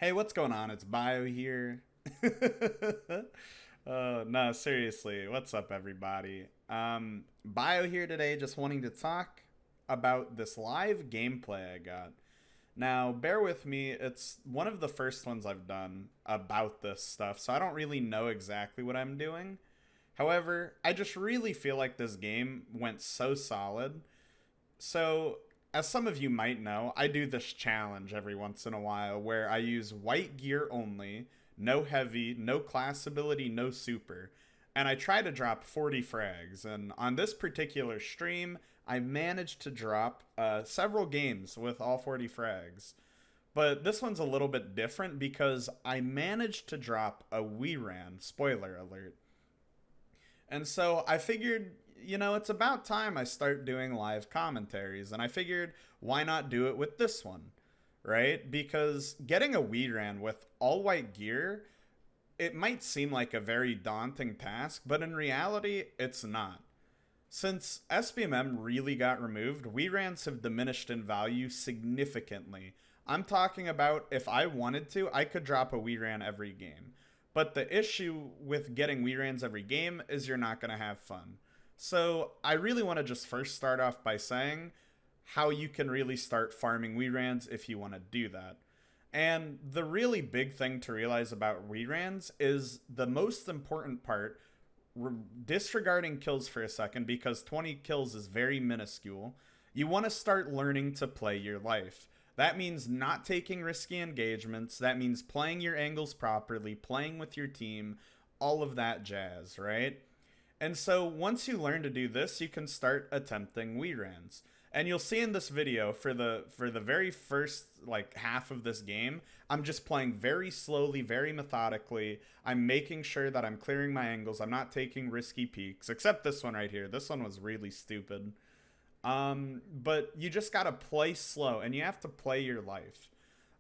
Hey, what's going on? It's Bio here. No, seriously, what's up, everybody? Bio here today, just wanting to talk about this live gameplay I got. Now, bear with me, it's one of the first ones I've done about this stuff, so I don't really know exactly what I'm doing. However, I just really feel like this game went so solid. So, as some of you might know, I do this challenge every once in a while where I use white gear only, no heavy, no class ability, no super, and I try to drop 40 frags. And on this particular stream, I managed to drop several games with all 40 frags. But this one's a little bit different because I managed to drop a we ran, spoiler alert. And so I figured, it's about time I start doing live commentaries. And I figured, why not do it with this one? Right? Because getting a Wii ran with all white gear, it might seem like a very daunting task, but in reality, it's not. Since SBMM really got removed, Wii rans have diminished in value significantly. I'm talking about if I wanted to, I could drop a Wii ran every game. But the issue with getting Wii rans every game is you're not going to have fun. So I really want to just first start off by saying how you can really start farming Wii rans if you want to do that. And the really big thing to realize about Wii rans is the most important part, disregarding kills for a second because 20 kills is very minuscule. You want to start learning to play your life. That means not taking risky engagements. That means playing your angles properly, playing with your team, all of that jazz, right? And so once you learn to do this, you can start attempting Wii rans. And you'll see in this video for the very first like half of this game, I'm just playing very slowly, very methodically. I'm making sure that I'm clearing my angles. I'm not taking risky peeks, except this one right here. This one was really stupid. But you just gotta play slow and you have to play your life.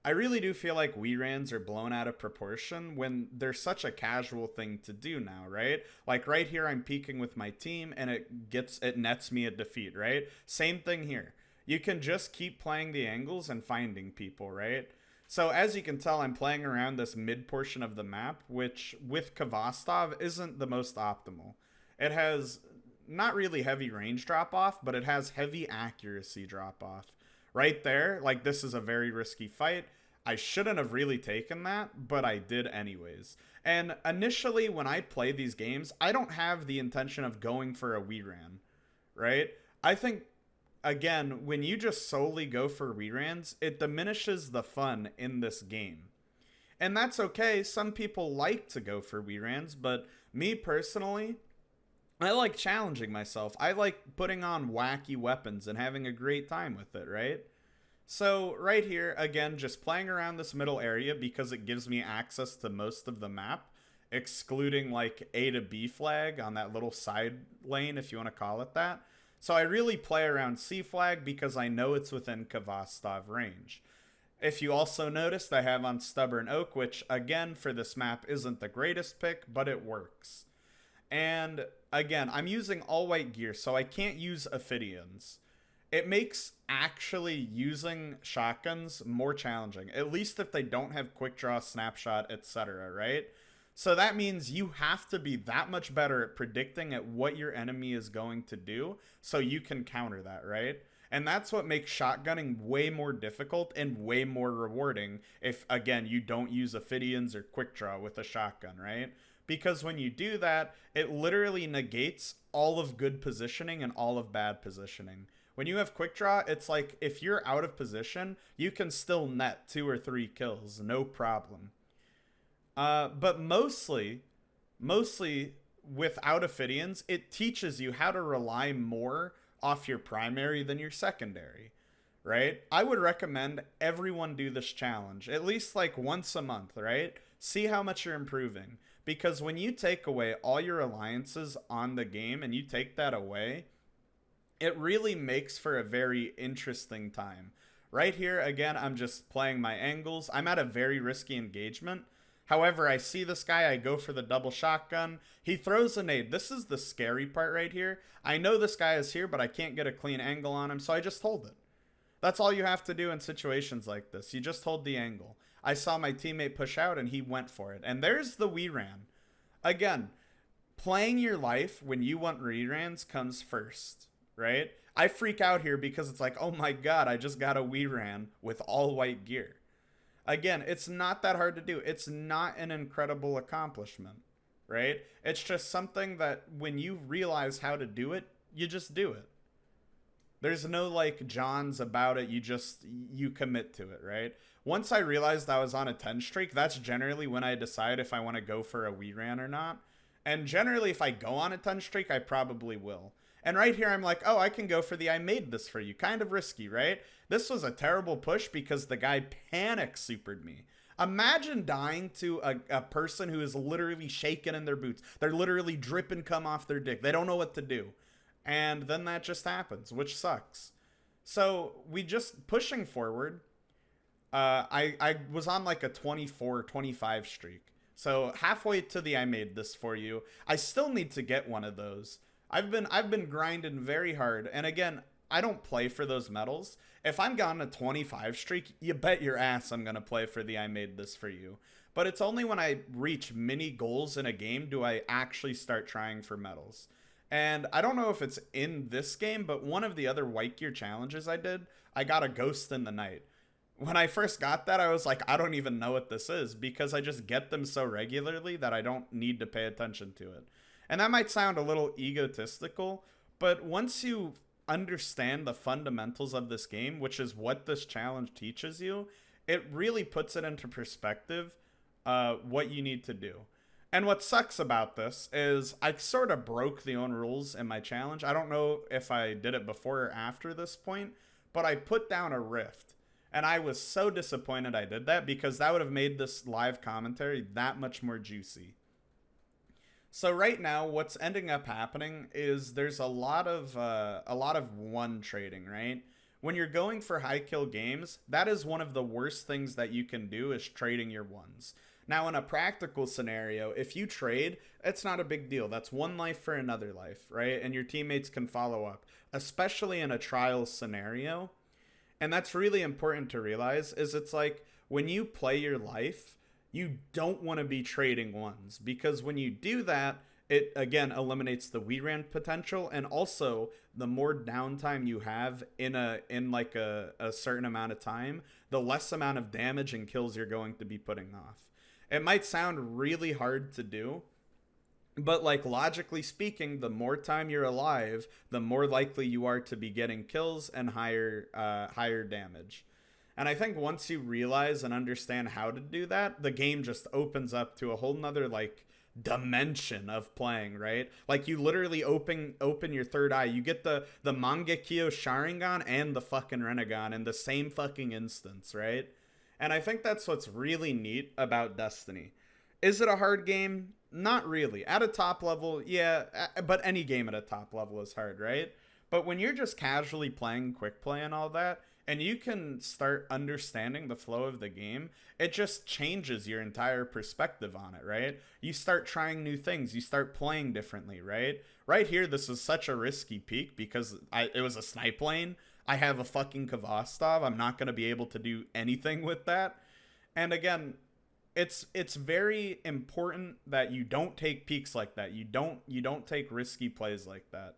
I really do feel like Wii rans are blown out of proportion when they're such a casual thing to do now, right? Like right here, I'm peeking with my team and it nets me a defeat, right? Same thing here. You can just keep playing the angles and finding people, right? So as you can tell, I'm playing around this mid portion of the map, which with Kvastov isn't the most optimal. It has not really heavy range drop off, but it has heavy accuracy drop off. Right there, like this is a very risky fight. I shouldn't have really taken that, but I did anyways. And initially, when I play these games, I don't have the intention of going for a Wii ran, right? I think, again, when you just solely go for Wii rans, it diminishes the fun in this game. And that's okay. Some people like to go for Wii rans, but me personally, I like challenging myself. I like putting on wacky weapons and having a great time with it, right? So right here, again, just playing around this middle area because it gives me access to most of the map, excluding like A to B flag on that little side lane, if you want to call it that. So I really play around C flag because I know it's within Kvastov range. If you also noticed, I have on Stubborn Oak, which again for this map isn't the greatest pick, but it works. And again, I'm using all white gear, so I can't use Ophidians. It makes actually using shotguns more challenging, at least if they don't have quick draw, snapshot, etc., right? So that means you have to be that much better at predicting at what your enemy is going to do so you can counter that, right? And that's what makes shotgunning way more difficult and way more rewarding if, again, you don't use Ophidians or quick draw with a shotgun, right? Because when you do that, it literally negates all of good positioning and all of bad positioning. When you have quick draw, it's like if you're out of position, you can still net 2 or 3 kills, no problem. But mostly without Ophidians, it teaches you how to rely more off your primary than your secondary, right? I would recommend everyone do this challenge at least like once a month, right? See how much you're improving. Because when you take away all your alliances on the game and you take that away, it really makes for a very interesting time. Right here, again, I'm just playing my angles. I'm at a very risky engagement. However, I see this guy, I go for the double shotgun. He throws a nade. This is the scary part right here. I know this guy is here, but I can't get a clean angle on him, so I just hold it. That's all you have to do in situations like this. You just hold the angle. I saw my teammate push out and he went for it. And there's the we ran. Again, playing your life when you want rerans comes first, right? I freak out here because it's like, oh my god, I just got a we ran with all white gear. Again, it's not that hard to do. It's not an incredible accomplishment, right? It's just something that when you realize how to do it, you just do it. There's no like Johns about it. You commit to it, right? Once I realized I was on a 10 streak, that's generally when I decide if I want to go for a we ran or not. And generally, if I go on a 10 streak, I probably will. And right here, I'm like, oh, I can go for the I made this for you. Kind of risky, right? This was a terrible push because the guy panic supered me. Imagine dying to a person who is literally shaking in their boots. They're literally dripping cum off their dick. They don't know what to do. And then that just happens, which sucks. So we just pushing forward. I was on like a 24, 25 streak. So halfway to the I made this for you. I still need to get one of those. I've been grinding very hard. And again, I don't play for those medals. If I'm on a 25 streak, you bet your ass I'm going to play for the I made this for you. But it's only when I reach mini goals in a game do I actually start trying for medals. And I don't know if it's in this game, but one of the other white gear challenges I did, I got a ghost in the night. When I first got that, I was like, I don't even know what this is because I just get them so regularly that I don't need to pay attention to it. And that might sound a little egotistical, but once you understand the fundamentals of this game, which is what this challenge teaches you, it really puts it into perspective what you need to do. And what sucks about this is I sort of broke the own rules in my challenge. I don't know if I did it before or after this point, but I put down a rift. And I was so disappointed I did that because that would have made this live commentary that much more juicy. So right now, what's ending up happening is there's a lot of one trading, right? When you're going for high kill games, that is one of the worst things that you can do is trading your ones. Now, in a practical scenario, if you trade, it's not a big deal. That's one life for another life, right? And your teammates can follow up, especially in a trial scenario. And that's really important to realize is it's like when you play your life, you don't want to be trading ones because when you do that, it again eliminates the we ran potential, and also the more downtime you have in a certain amount of time, the less amount of damage and kills you're going to be putting off. It might sound really hard to do, but like logically speaking, the more time you're alive, the more likely you are to be getting kills and higher damage. And I think once you realize and understand how to do that, the game just opens up to a whole nother like dimension of playing, right? Like you literally open your third eye. You get the Mangekyo Sharingan and the fucking Renegon in the same fucking instance, right? And I think that's what's really neat about Destiny. Is it a hard game? Not really. At a top level, yeah, but any game at a top level is hard, right? But when you're just casually playing quick play and all that, and you can start understanding the flow of the game, it just changes your entire perspective on it, right? You start trying new things. You start playing differently, right? Right here, this is such a risky peak because it was a snipe lane. I have a fucking Kvostov. I'm not going to be able to do anything with that. And again, it's very important that you don't take peaks like that. You don't take risky plays like that.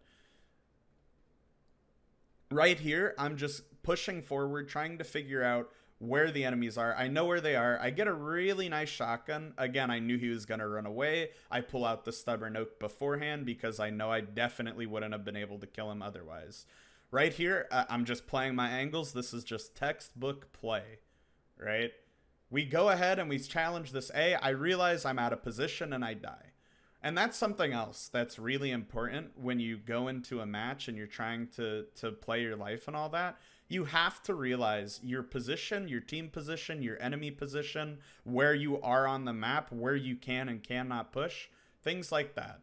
Right here, I'm just pushing forward, trying to figure out where the enemies are. I know where they are. I get a really nice shotgun. Again, I knew he was going to run away. I pull out the stubborn oak beforehand because I know I definitely wouldn't have been able to kill him otherwise. Right here, I'm just playing my angles. This is just textbook play, right? We go ahead and we challenge this A. I realize I'm out of position and I die. And that's something else that's really important when you go into a match and you're trying to play your life and all that. You have to realize your position, your team position, your enemy position, where you are on the map, where you can and cannot push, things like that.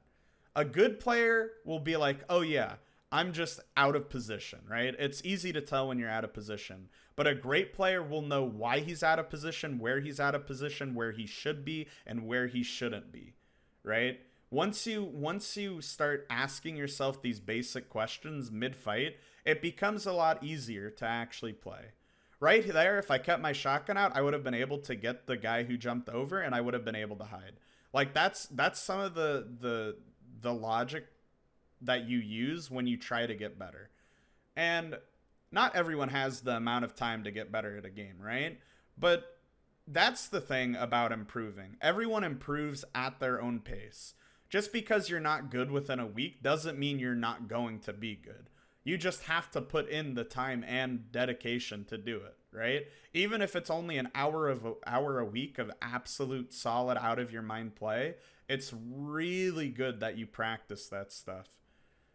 A good player will be like, oh yeah, I'm just out of position, right? It's easy to tell when you're out of position. But a great player will know why he's out of position, where he's out of position, where he should be, and where he shouldn't be, right? Once you start asking yourself these basic questions mid-fight, it becomes a lot easier to actually play. Right there, if I kept my shotgun out, I would have been able to get the guy who jumped over, and I would have been able to hide. Like that's some of the logic that you use when you try to get better. And not everyone has the amount of time to get better at a game, right? But that's the thing about improving. Everyone improves at their own pace. Just because you're not good within a week doesn't mean you're not going to be good. You just have to put in the time and dedication to do it, right? Even if it's only an hour a week of absolute solid out of your mind play, it's really good that you practice that stuff.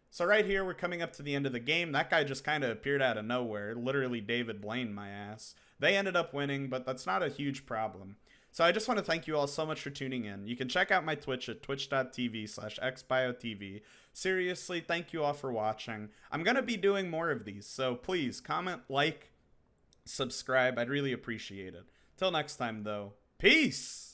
So right here, we're coming up to the end of the game. That guy just kind of appeared out of nowhere. Literally David Blaine my ass. They ended up winning, but that's not a huge problem. So I just want to thank you all so much for tuning in. You can check out my Twitch at twitch.tv/xbiotv. Seriously, thank you all for watching. I'm going to be doing more of these, so please comment, like, subscribe. I'd really appreciate it. Till next time, though, peace!